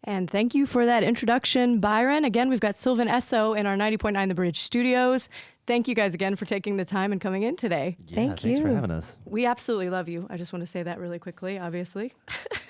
And thank you for that introduction, Byron. Again, we've got Sylvan Esso in our 90.9 The Bridge studios. Thank you guys again for taking the time and coming in today. Yeah, Thanks for having us. We absolutely love you. I just want to say that really quickly, obviously.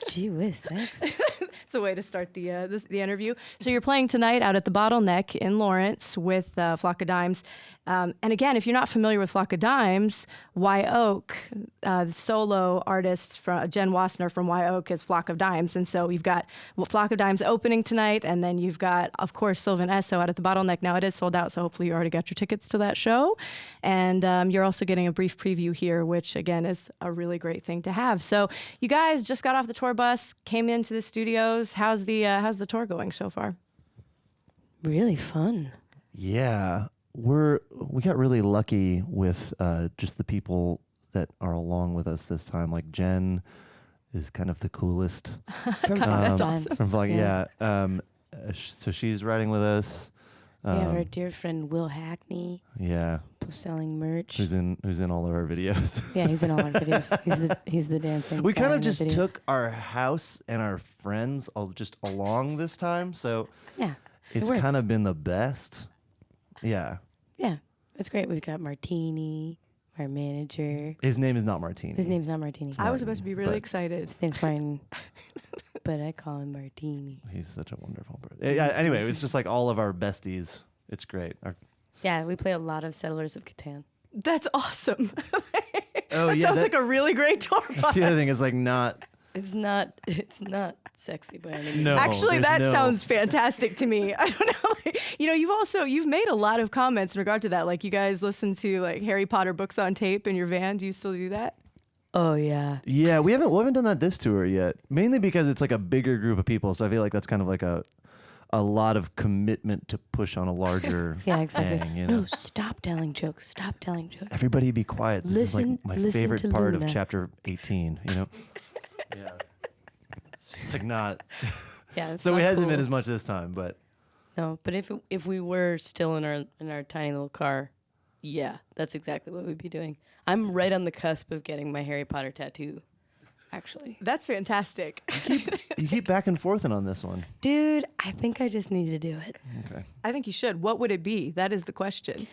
Gee whiz, thanks. It's a way to start the interview. So you're playing tonight out at the Bottleneck in Lawrence with Flock of Dimes. And again, if you're not familiar with Flock of Dimes, Wye Oak, the solo artist Jen Wassner from Wye Oak is Flock of Dimes. And so you've got Flock of Dimes opening tonight, and then you've got, of course, Sylvan Esso out at the Bottleneck. Now it is sold out, so hopefully you already got your tickets to that show. And you're also getting a brief preview here, which again is a really great thing to have. So you guys just got off the tour bus, came into the studios. How's the tour going so far? Really fun. Yeah, we got really lucky with just the people that are along with us this time. Like Jen is kind of the coolest. That's awesome. From Vlog, yeah. So she's riding with us. We have our dear friend Will Hackney. Yeah. Selling merch. Who's in all of our videos. Yeah, he's in all our videos. He's the dancing. We guy kind of in the just videos. took our house and our friends all just along this time, so Yeah, it's works. kind of been the best. Yeah. Yeah, it's great. We've got Martini, our manager. His name is not Martini. His name's not Martini. I was about to be really but- excited. His name's Martin, but I call him Martini. He's such a wonderful person. Yeah. Anyway, it's just like all of our besties. It's great. Yeah, we play a lot of Settlers of Catan. That's awesome. Oh, that yeah, sounds like a really great tour That's bus. the other thing. It's like not. It's not sexy by any means. No. Actually, there's that no- sounds fantastic to me. I don't know. You've made a lot of comments in regard to that. Like you guys listen to like Harry Potter books on tape in your van. Do you still do that? Oh yeah. Yeah, we haven't done that this tour yet. Mainly because it's like a bigger group of people, so I feel like that's kind of like a lot of commitment to push on a larger. Yeah, exactly. thing, you know? No, stop telling jokes. Stop telling jokes. Everybody be quiet. This is like my Listen favorite to part Luna. of chapter 18, you know? Yeah. It's just like not. Yeah. It's So not it hasn't cool. been as much this time, but No, but if we were still in our tiny little car, yeah, that's exactly what we'd be doing. I'm right on the cusp of getting my Harry Potter tattoo, actually. That's fantastic. you keep back and forthing on this one. Dude, I think I just need to do it. Okay. I think you should. What would it be? That is the question.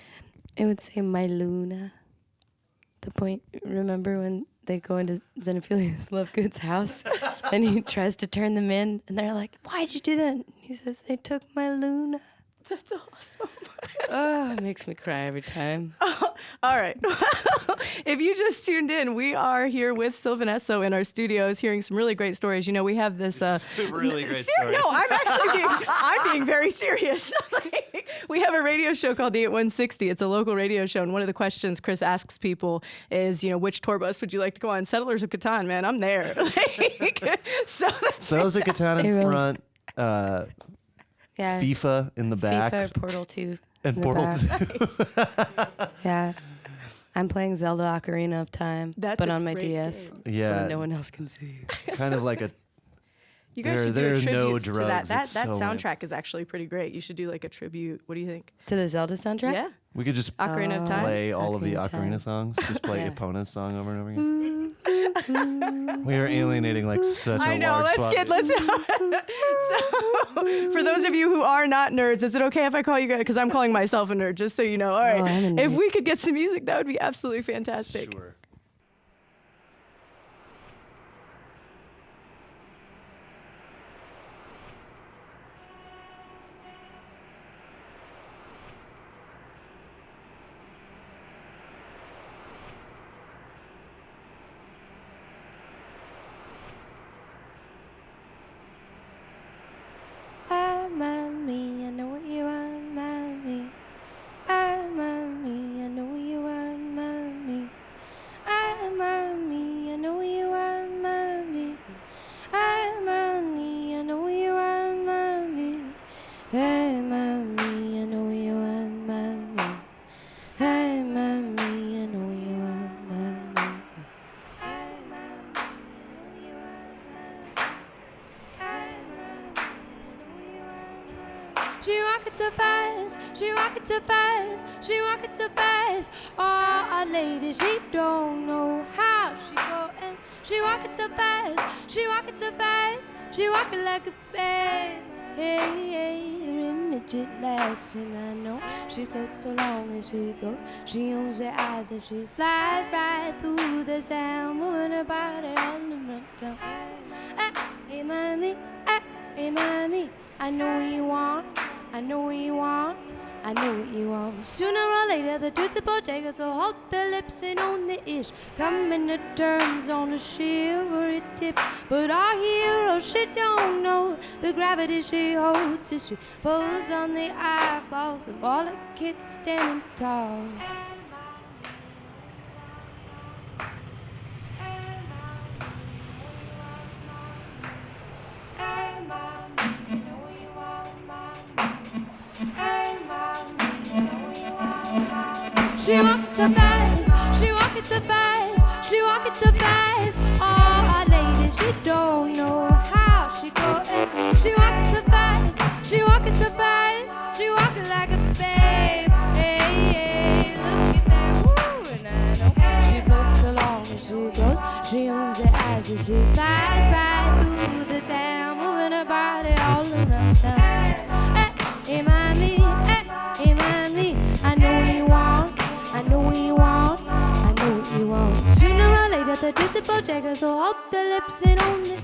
It would say my Luna. The point, remember when they go into Xenophilius Lovegood's house and he tries to turn them in and they're like, why'd you do that? And he says, they took my Luna. That's awesome. Oh, it makes me cry every time. All right. If you just tuned in, we are here with Sylvan Esso in our studios hearing some really great stories. You know, we have this... really great story. No, I'm being very serious. Like, we have a radio show called The 8160. It's a local radio show, and one of the questions Chris asks people is, you know, which tour bus would you like to go on? Settlers of Catan, man, I'm there. Like, so that's Settlers of Catan in It really- front, Yeah. FIFA in the back, FIFA, Portal 2. and in the Portal back. 2. Yeah. I'm playing Zelda Ocarina of Time, That's but a on my great DS, game. Yeah. so that no one else can see. Kind of like a. You guys should do There's a tribute no to drugs. that. It's That so soundtrack is actually pretty great. You should do like a tribute. What do you think? To the Zelda soundtrack? Yeah. We could just Ocarina of Time. play all of the Ocarina of Time. Ocarina songs. Just play Yeah. Epona's song over and over again. We are alienating like such a I know. large swath. So, for those of you who are not nerds, is it okay if I call you guys? Because I'm calling myself a nerd, just so you know. All right. Oh, I'm a If nerd. we could get some music, that would be absolutely fantastic. Sure. Ah, mommy, I know what you want, mommy. Ah, mommy, I know what you want, mommy. Ah, mommy, I know what you want, mommy. Ah, mommy, I know what you want, mommy. Hey, mommy, I know what you want, mommy. Hey, mommy, I know what you want, mommy. Hey, mommy, I know what you want, mommy. Hey, mommy, she walk it so fast, she walk it so fast, she walk it so fast. Oh, a lady, she don't know how she going. She walking so fast, she walking so fast, she walking like a babe. Her image it lasts, and I know she floats so long as she goes. She owns her eyes as she flies right through the sound, moving her body all around town. Hey, mommy, hey, mommy, I know what you want, I know what you want. I know what you want. Sooner or later, the dudes at bodegas will hold their lips and own the ish. Coming to terms on a shivery tip. But our hero, she don't know the gravity she holds as she pulls on the eyeballs of all the kids standing tall. She walking so fast, she walking so fast, she walking so fast. All our ladies, she don't know how she goes. She walking so fast, she walking so fast, she walking like a babe. Hey, hey, look at that, woo, and I know she floats along as she goes. She owns her eyes as she flies right through the sound, moving her body all around town. Hey, mommy, hey, mommy, I know what you want. I know what you want, I know what you want. Sooner or later, the dudes at bodegas will hold their lips and own it.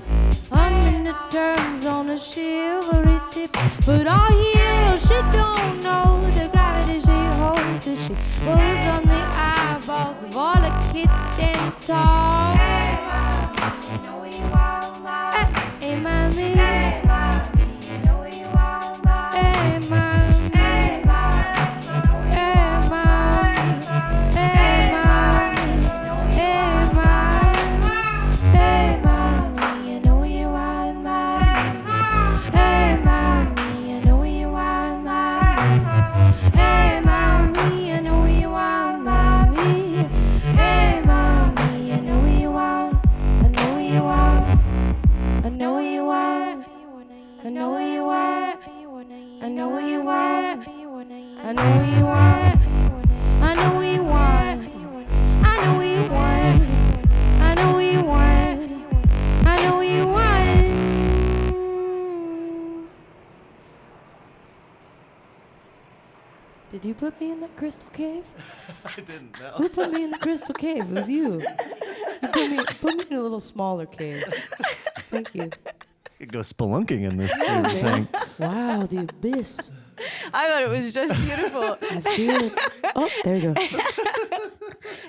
I'm in the terms on a shivery tip. But our hero, she don't know the gravity she holds as she pulls on the eyeballs of all the kids standing tall. Hey, mommy, I know what you want, hey, mommy, hey, mommy, I know what you want, hey, mommy. Did you put me in that crystal cave? I didn't know. Who put me in the crystal cave? It was you. You put me in a little smaller cave. Thank you. You could go spelunking in this thing. Wow, the abyss. I thought it was just beautiful. I feel it. Oh, there you go.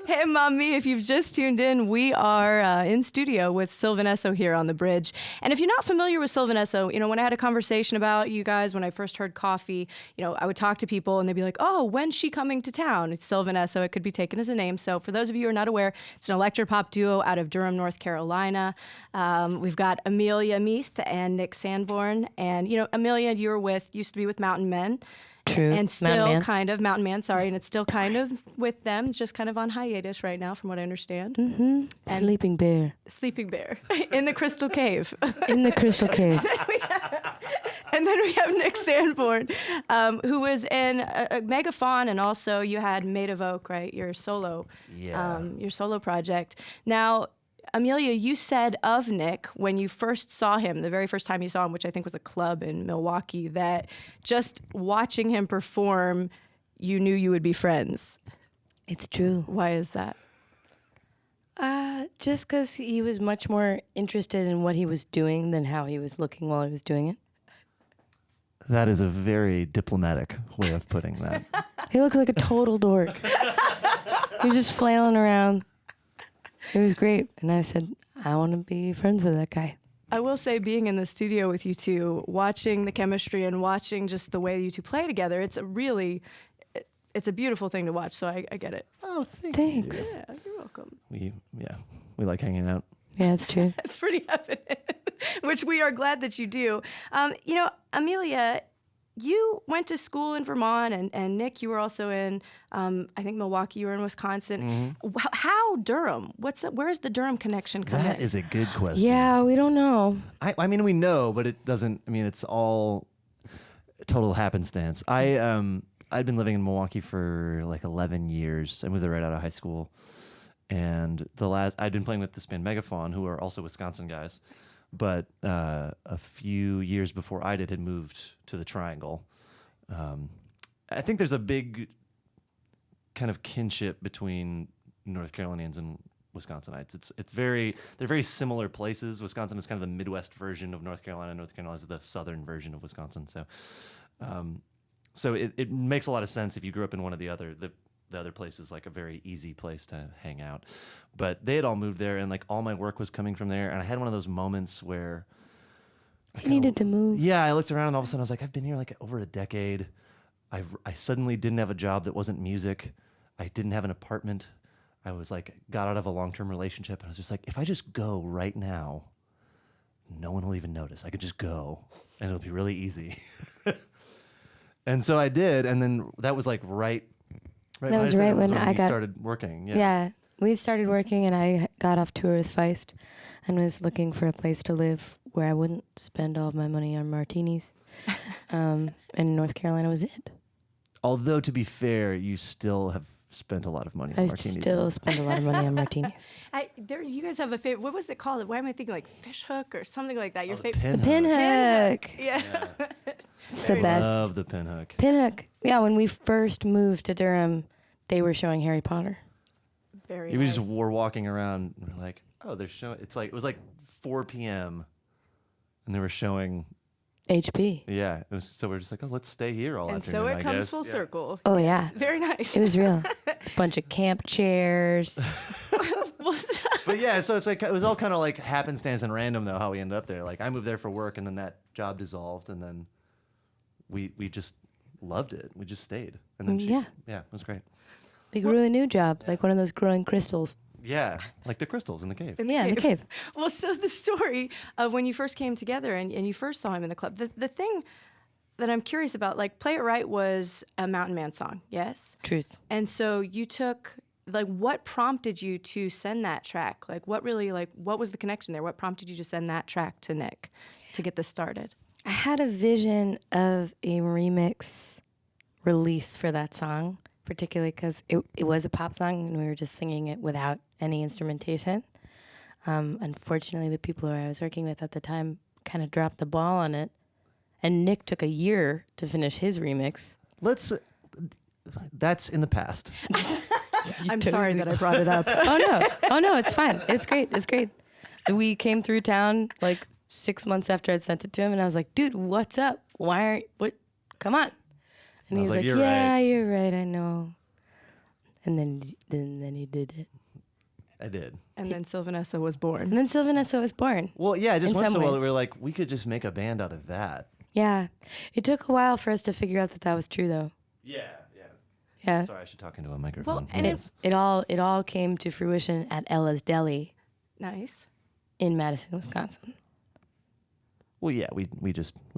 Hey, Mommy, if you've just tuned in, we are in studio with Sylvan Esso here on the bridge. And if you're not familiar with Sylvan Esso, when I had a conversation about you guys, when I first heard coffee, I would talk to people and they'd be like, oh, when's she coming to town? It's Sylvan Esso. It could be taken as a name. So for those of you who are not aware, it's an electropop duo out of Durham, North Carolina. We've got Amelia Meath and Nick Sanborn. And, Amelia, used to be with Mountain Men. True. And still kind of, Mountain Man, sorry, and it's still kind of with them, just kind of on hiatus right now, from what I understand. Mm-hmm. Sleeping Bear. Sleeping Bear in the Crystal Cave. In the Crystal Cave. And then we have Nick Sanborn, who was in a Megafaun, and also you had Made of Oak, right? Your solo project. Now, Amelia, you said of Nick when you first saw him, the very first time you saw him, which I think was a club in Milwaukee, that just watching him perform, you knew you would be friends. It's true. Why is that? Just because he was much more interested in what he was doing than how he was looking while he was doing it. That is a very diplomatic way of putting that. He looked like a total dork. He was just flailing around. It was great. And I said, I want to be friends with that guy. I will say, being in the studio with you two, watching the chemistry and watching just the way you two play together, it's a beautiful thing to watch. So I get it. Oh, thanks. Yeah, you're welcome. We like hanging out. Yeah, it's true. It's pretty evident, which we are glad that you do. Amelia, you went to school in Vermont, and Nick, you were also in, I think Milwaukee. You were in Wisconsin. Mm-hmm. How Durham? Where's the Durham connection coming? That is a good question. Yeah, we don't know. I mean, we know, but it doesn't. I mean, it's all total happenstance. I'd been living in Milwaukee for like 11 years. I moved there right out of high school, And I'd been playing with this band Megafaun, who are also Wisconsin guys, but a few years before I did had moved to the Triangle. I think there's a big kind of kinship between North Carolinians and Wisconsinites. They're very similar places. Wisconsin is kind of the Midwest version of North Carolina. North Carolina is the southern version of Wisconsin. So it makes a lot of sense if you grew up in one of the other places, like a very easy place to hang out. But they had all moved there, and like all my work was coming from there. And I had one of those moments where I needed to move. Yeah, I looked around and all of a sudden I was like, I've been here like over a decade. I suddenly didn't have a job that wasn't music. I didn't have an apartment. I was like, got out of a long-term relationship. And I was just like, if I just go right now, no one will even notice. I could just go and it'll be really easy. And so I did. And then that was like right That was right when I started working. Yeah, we started working and I got off tour with Feist and was looking for a place to live where I wouldn't spend all of my money on martinis. And North Carolina was it. Although, to be fair, you still have spent a lot of money on martinis. I still spend a lot of money on martinis. You guys have a favorite. What was it called? Why am I thinking like fish hook or something like that? Your favorite. The pinhook. Yeah. It's the best. I love the pinhook. Pinhook. Yeah, when we first moved to Durham, they were showing Harry Potter. Very We nice. just were walking around and we're like, oh, they're showing. It was like 4 p.m. and they were showing. HP. Yeah. So we're just like, oh, let's stay here all And afternoon. so it I comes guess. full circle. Oh, yeah. Very nice. It was real. Bunch of camp chairs. But yeah, so it's like it was all kind of like happenstance and random though how we ended up there. Like I moved there for work and then that job dissolved and then we just loved it. We just stayed. And then it was great. We grew a new job, like one of those growing crystals. Yeah, like the crystals in the cave. In the cave. Well, so the story of when you first came together and you first saw him in the club, the thing that I'm curious about, like Play It Right was a Mountain Man song, yes? Truth. And so you took, like what prompted you to send that track? Like what was the connection there? What prompted you to send that track to Nick to get this started? I had a vision of a remix release for that song, particularly because it was a pop song and we were just singing it without any instrumentation. Unfortunately, the people who I was working with at the time kind of dropped the ball on it, and Nick took a year to finish his remix. That's in the past. I'm sorry that I brought it up. Oh no, it's fine. It's great. We came through town like 6 months after I'd sent it to him, and I was like, dude, what's up? Come on. And he's like, yeah, you're right, I know. And then he did it. I did. And then Sylvan Esso was born. And then Sylvan Esso was born. Well, yeah, just In once in some a while ways. we were like, we could just make a band out of that. Yeah. It took a while for us to figure out that was true, though. Yeah. Yeah. Sorry, I should talk into a microphone. Well, and Yes. It all came to fruition at Ella's Deli Nice. in Madison, Wisconsin. Well, yeah, we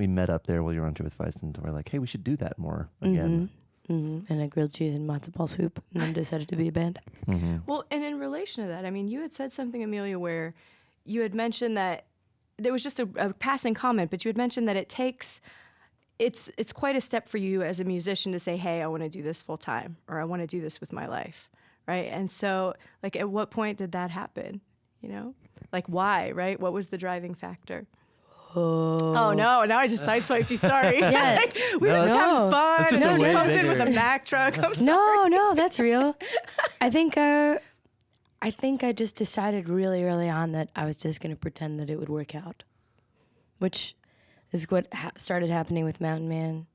met up there while you were on tour with Feist, and we're like, hey, we should do that more again. Mm-hmm. And a grilled cheese and matzo ball soup, and then decided to be a band. Mm-hmm. Well, and in relation to that, I mean, you had said something, Amelia, where you had mentioned that there was just a passing comment, but you had mentioned that it's quite a step for you as a musician to say, hey, I want to do this full time, or I want to do this with my life, right? And so, like, at what point did that happen? You know, like, why, right? What was the driving factor? Oh no! Now I just sideswiped you. Sorry. Yeah. Like, we were just having fun. That's just And a then she way comes in bigger. with a Mack truck. I'm sorry. No, that's real. I think I just decided really early on that I was just going to pretend that it would work out, which is what started happening with Mountain Man,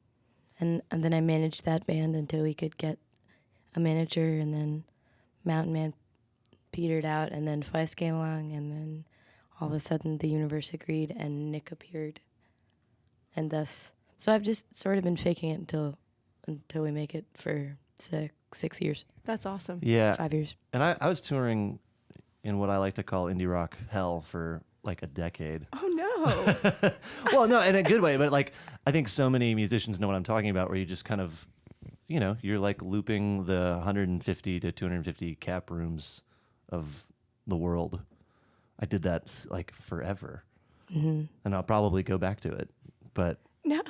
and then I managed that band until we could get a manager, and then Mountain Man petered out, and then Feist came along, and then all of a sudden the universe agreed, and Nick appeared, and thus, so I've just sort of been faking it until we make it for 6 years. That's awesome. Yeah. 5 years. And I was touring in what I like to call indie rock hell for like a decade. Oh no. Well, no, in a good way, but like I think so many musicians know what I'm talking about, where you just kind of, you're like looping the 150 to 250 cap rooms of the world. I did that like forever, and I'll probably go back to it, but No.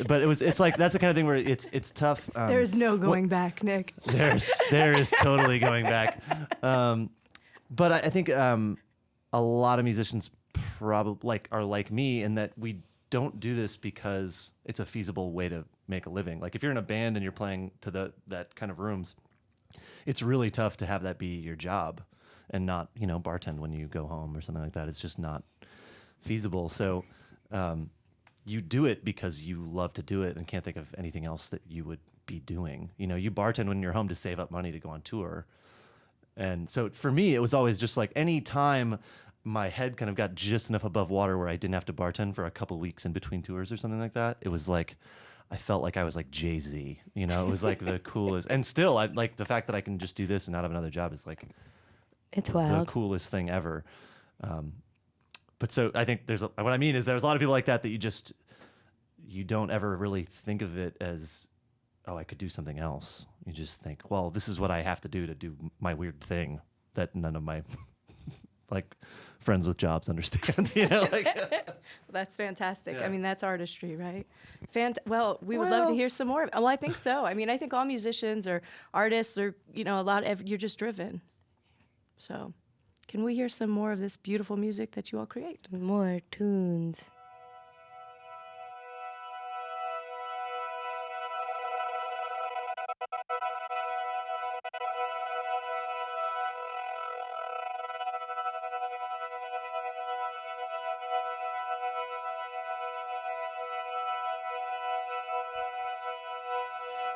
but it's like that's the kind of thing where it's tough. There's no going back, Nick. There is totally going back. But I think a lot of musicians probably are like me in that we don't do this because it's a feasible way to make a living. Like if you're in a band and you're playing to that kind of rooms, it's really tough to have that be your job and not, bartend when you go home or something like that. It's just not feasible. So you do it because you love to do it and can't think of anything else that you would be doing. You bartend when you're home to save up money to go on tour. And so for me, it was always just like any time my head kind of got just enough above water where I didn't have to bartend for a couple weeks in between tours or something like that, it was like I felt like I was like Jay-Z, it was like the coolest. And still, I like the fact that I can just do this and not have another job is like It's wild. the coolest thing ever. But so I think what I mean is there's a lot of people like that you don't ever really think of it as, oh, I could do something else. You just think, well, this is what I have to do my weird thing that none of my like friends with jobs understand. That's fantastic. Yeah. I mean, that's artistry, right? Well, we would love to hear some more. Well, I think so. I mean, I think all musicians or artists are, you're just driven. So can we hear some more of this beautiful music that you all create? More tunes.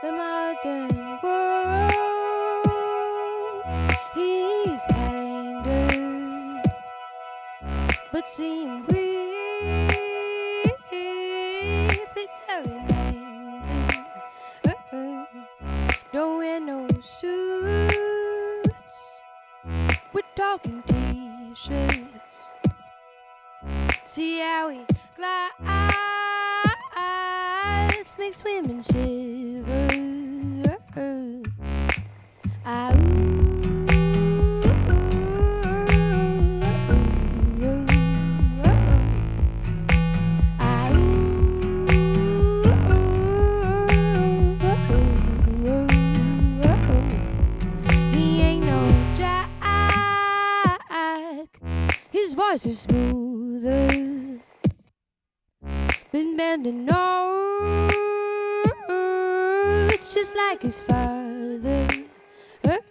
The modern world is kinder, but seem weird. It's a reminder. Don't wear no suits. We're talking t-shirts. See how we glide. Makes women shiver. He ain't no jack. His voice is smoother. Been bending over. It's just like his father. But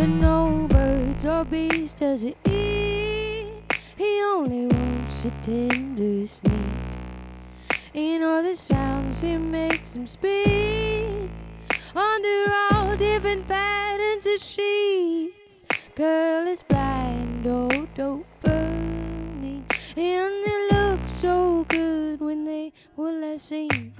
no birds or bees does he eat. He only wants a tender sneak. The sounds he makes him speak under all different patterns of sheets. Girl is blind, oh dopamine, and they look so good when they will last seen.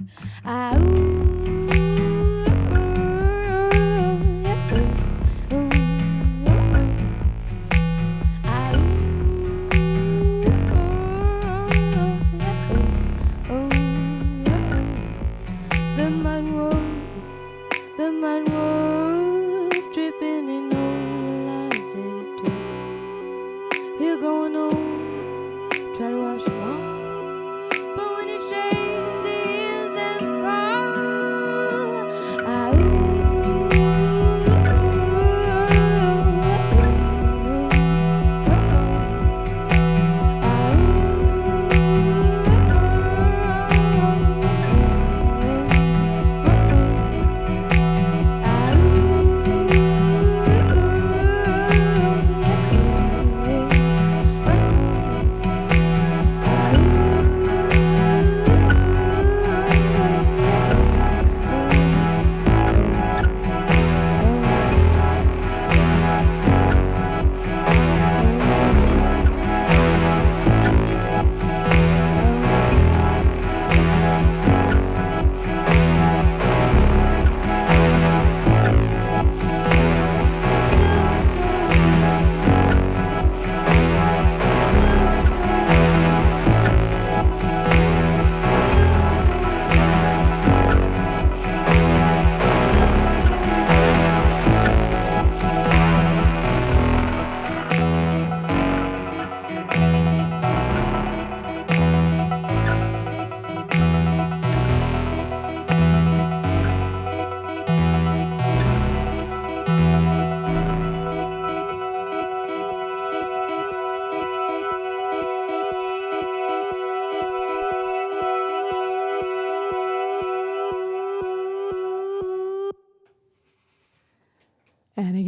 The man wolf dripping in oil lives in a tube. He'll go on home, try to wash them off, but when he shaves, he hears them call.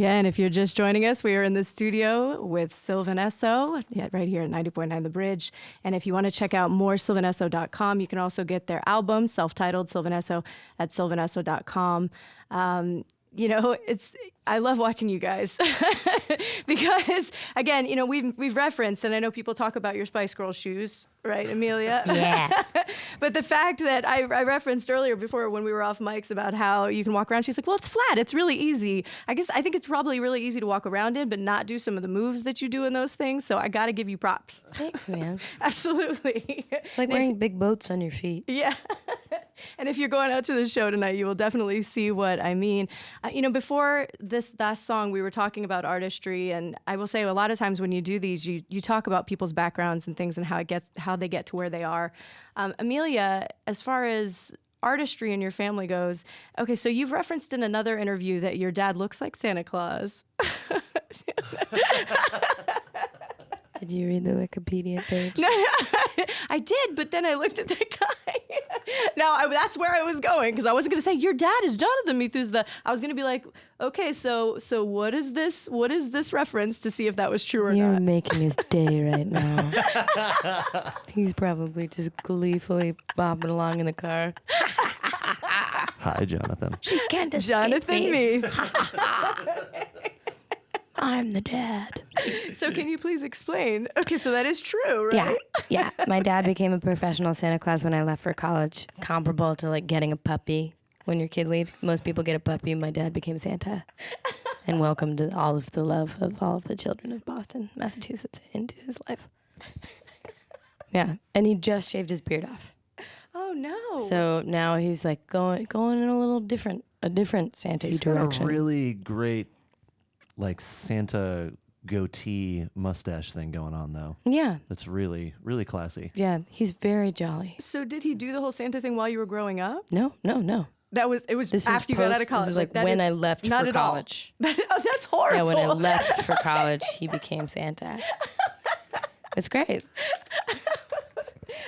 Yeah, and if you're just joining us, we are in the studio with Sylvan Esso, right here at 90.9 The Bridge. And if you want to check out more, sylvanesso.com. You can also get their album, self-titled Sylvan Esso, at sylvanesso.com. I love watching you guys because, again, we've referenced, and I know people talk about your Spice Girl shoes, right, Amelia? Yeah. But the fact that I referenced earlier before when we were off mics about how you can walk around, she's like, well, it's flat. It's really easy. I think it's probably really easy to walk around in, but not do some of the moves that you do in those things. So I got to give you props. Thanks, man. Absolutely. It's like wearing big boots on your feet. Yeah. And if you're going out to the show tonight, you will definitely see what I mean. Before this last song, we were talking about artistry, and I will say a lot of times when you do these, you talk about people's backgrounds and things and how they get to where they are. Amelia, as far as artistry in your family goes, okay, so you've referenced in another interview that your dad looks like Santa Claus. Did you read the Wikipedia page? No, I did, but then I looked at the guy. That's where I was going, because I wasn't going to say your dad is Jonathan Methuselah. I was going to be like, okay, so what is this? What is this reference, to see if that was true or You're not? making his day right now. He's probably just gleefully bopping along in the car. Hi, Jonathan. She can't escape Jonathan me. me. I'm the dad. So can you please explain? Okay, so that is true, right? Yeah. My dad became a professional Santa Claus when I left for college, comparable to like getting a puppy. When your kid leaves, most people get a puppy. My dad became Santa and welcomed all of the love of all of the children of Boston, Massachusetts into his life. Yeah, and he just shaved his beard off. Oh no. So now he's like going in a different Santa He's direction. got a really great, like, Santa goatee mustache thing going on, though. Yeah. That's really, really classy. Yeah, he's very jolly. So did he do the whole Santa thing while you were growing up? No. It was This after is you got out post- of college. This is like that when is I left not for at all. college. That's horrible. Yeah, when I left for college, he became Santa. It's great.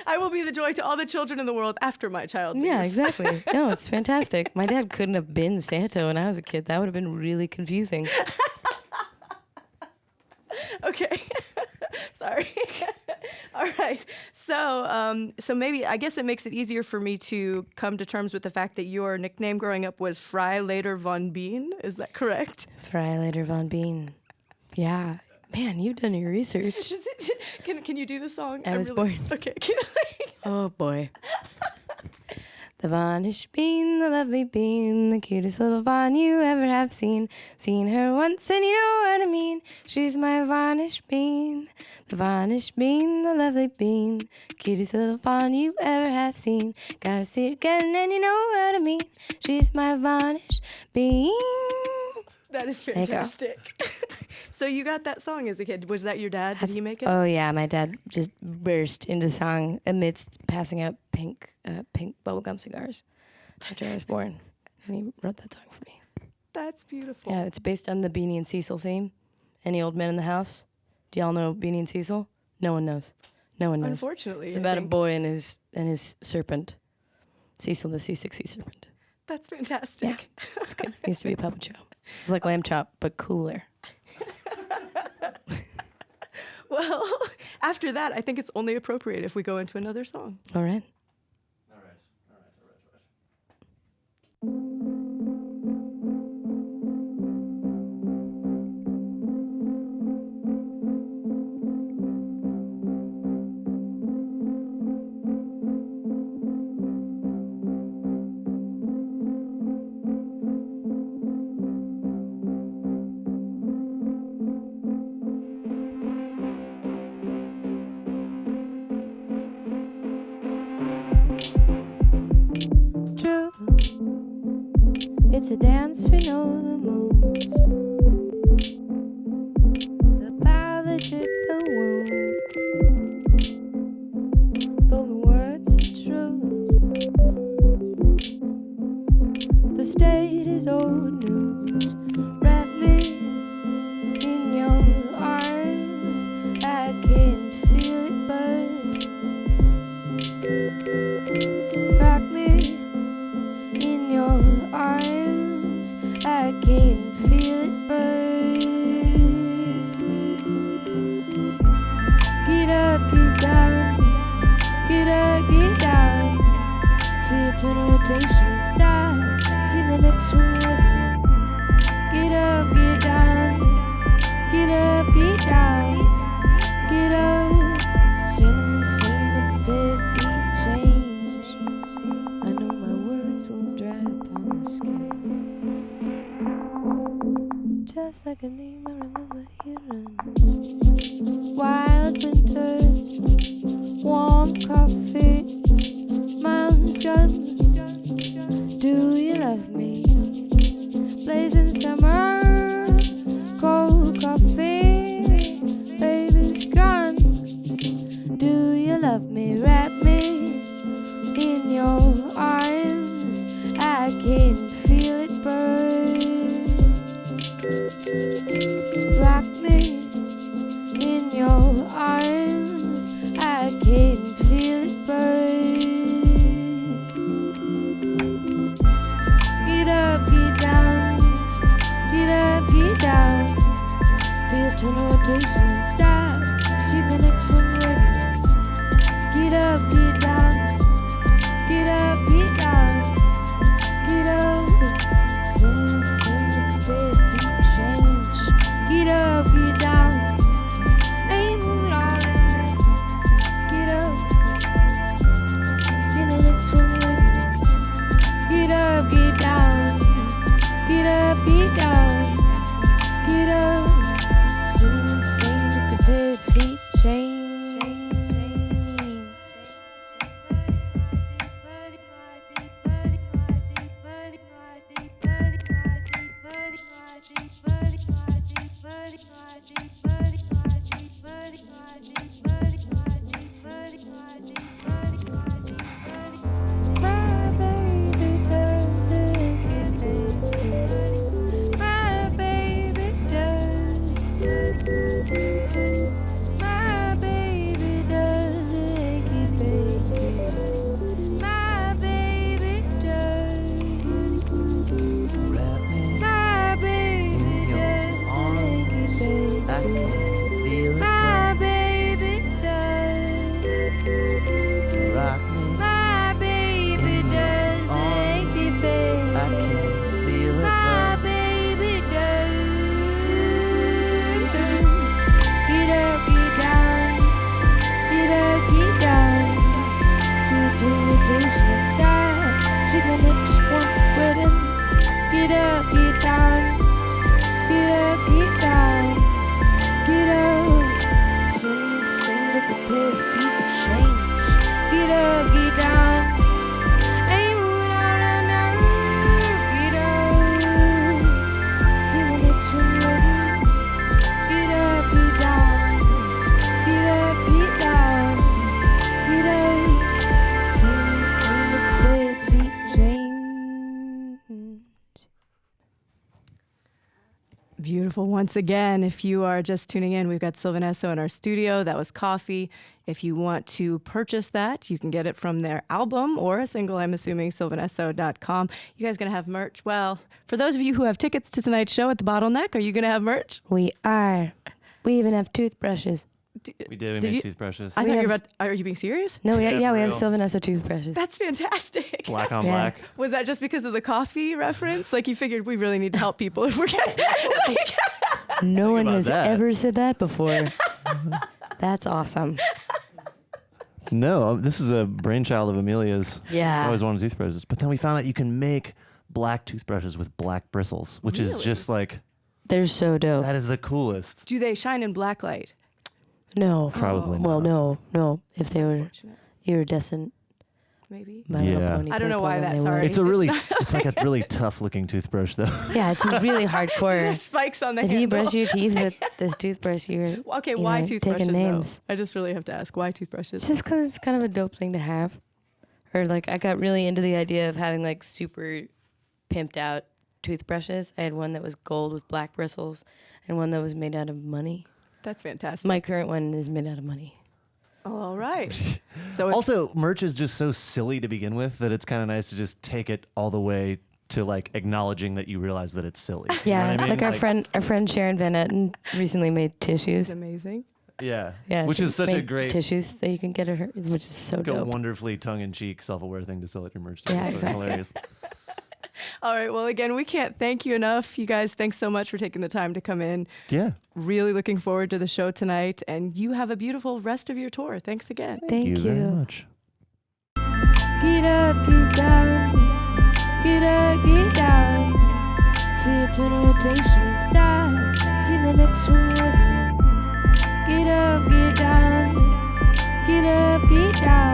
I will be the joy to all the children in the world after my child leaves. Yeah, exactly. No, it's fantastic. My dad couldn't have been Santa when I was a kid. That would have been really confusing. Okay. Sorry. All right. So maybe, I guess it makes it easier for me to come to terms with the fact that your nickname growing up was Freilater von Bean. Is that correct? Freilater von Bean. Yeah. Man, you've done your research. Can you do the song? I was born. Okay. Oh, boy. The Vanish bean, the lovely bean, the cutest little Von you ever have seen. Seen her once and you know what I mean. She's my Vanish bean. The Vanish bean, the lovely bean, cutest little Von you ever have seen. Gotta see it again and you know what I mean. She's my Vanish bean. That is you go. fantastic. So you got that song as a kid. Was that your dad? Did he make it? Oh yeah, my dad just burst into song amidst passing out pink bubblegum cigars after I was born. And he wrote that song for me. That's beautiful. Yeah, it's based on the Beanie and Cecil theme. Any old men in the house? Do y'all know Beanie and Cecil? No one knows. No one knows. Unfortunately. It's I about a think. boy and his serpent. Cecil the sea serpent. That's fantastic. Yeah. It's good. It used to be a puppet show. It's like Lamb Chop, but cooler. Well, after that, I think it's only appropriate if we go into another song. All right. True. It's a dance, we know the moves. The bow, the dip, the woo. Though the words are true, the state is old news. Wrap me in your arms. I can't feel it, but rock me in your arms. I can't feel it, but up, get down. Feel turn rotation and start. See the next one ready. Get up, get down. Get up, get down. Get up. Cinnamon sing with bare feet change. I know my words won't dry upon the skin. Just like a name I remember hearing. Wild winters, warm coffee, mom's gun. Do you love me? Blazing summer, cold coffee, baby's gone. Do you love me? Wrap me in your arms. I can feel it burn. Rock me in your arms. I can feel it burn. Get up, get down. Get up, get down. Feel turn rotation and stop. See the next one ready. Get up, get down. Get up, get down. Get up. Sing, sing with the bare feet change. Get up, get down. Ain't moving all around. Get up. See the next one ready. Get up, get down. Get up, get down. Get up. Sing, sing with the bare feet change. My baby doesn't get big. My baby does. My baby doesn't get big. My baby does. Wrap me My baby in your doesn't get big. I can feel it My baby does. rock me. My baby doesn't get big. I can feel it My baby does. Get up, get down. Get up, get down. Feel the rotation and start. See the next one wedding. Get up, get down. Get up, get down. Get up. Sing, sing with the bare feet change. Get up, get down. Ain't moving all around now. Get up. See the next one ready. Get up, get down. Get up, get down. Get up. Sing, sing with the bare feet change. Beautiful. Once again, if you are just tuning in, we've got Sylvan Esso in our studio. That was Coffee. If you want to purchase that, you can get it from their album or a single, I'm assuming, sylvanesso.com. You guys going to have merch? Well, for those of you who have tickets to tonight's show at the Bottleneck, are you going to have merch? We are. We even have toothbrushes. We did. We Did made you- toothbrushes. I We thought you have were about. Are you being serious? No, Yeah, we for have real. Sylvan Esso toothbrushes. That's fantastic. Black on Yeah. black. Was that just because of the coffee reference? Like you figured we really need to help people if we're getting. No one about has that. ever said that before. That's awesome. No, this is a brainchild of Amelia's. I Yeah. always wanted toothbrushes. But then we found out you can make black toothbrushes with black bristles, which is Really? just like, They're so dope. that is the coolest. Do they shine in black light? No. Probably Well, not. no. If they were Unfortunate, iridescent, maybe. My Little Yeah. Pony I don't know purple, why then that's they were. already- It's a really, It's it's like a really tough looking toothbrush though. Yeah, it's really hardcore. There's spikes on the If you handle. brush your teeth with this toothbrush, you're Okay, you why know, toothbrushes? taking names. Though? I just really have to ask why toothbrushes. just because it's kind of a dope thing to have. Or like I got really into the idea of having like super pimped out toothbrushes. I had one that was gold with black bristles and one that was made out of money. That's fantastic. My current one is made out of money. Oh, all right. So it's, Also, merch is just so silly to begin with that it's kind of nice to just take it all the way to like acknowledging that you realize that it's silly. You know Yeah, what I mean? like our friend Sharon Van Etten recently made it's tissues. amazing. Yeah. Yeah, Which she is such a made great, tissues that you can get at her, which is so like a dope. wonderfully tongue-in-cheek, self-aware thing to sell at your merch. Yeah, It's exactly. hilarious. All right. Well, again, we can't thank you enough. You guys, thanks so much for taking the time to come in. Yeah. Really looking forward to the show tonight. And you have a beautiful rest of your tour. Thanks again. Thank you. Very much. Get up, get down. Get up, get down. Feel eternal rotation and start. See the next one. Get up, get down. Get up, get down.